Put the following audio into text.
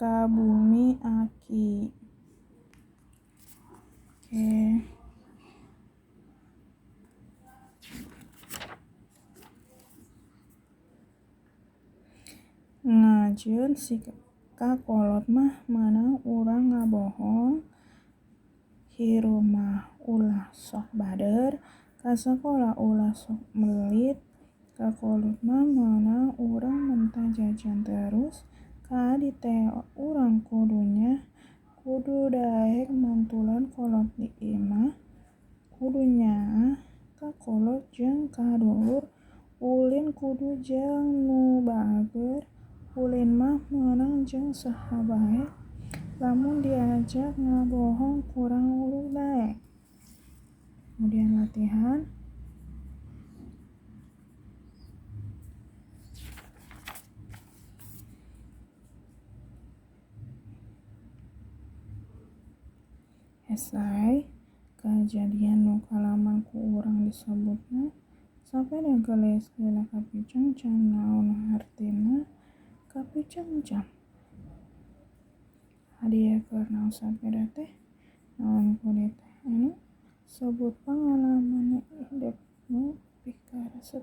ka bumi aki. Oke. Ngajeun si kakolot mah meunang urang ngabohong hirup mah ulah sok bader, ka sakola ulah sok melit. Kakolot mah meunang urang mentah jajan terus, ka adi teh urang kudu daek mantulan kolot di imah kudu nyaah kakolot jeung kadulur. Ulin kudu jeung nu bager, ulin mah meunang jeung saha bae, lamun diajak ngabohong kurang ulug daek. Kemudian latihan. Esai kajadian nu kalaman ku urang disebutna sapeda gelis lila kapicengcam. Naon artina kapicengcam? Hadiah keur naon sapeda teh? Naon kudu teh anu sebut pangalaman hidup nu pikaresep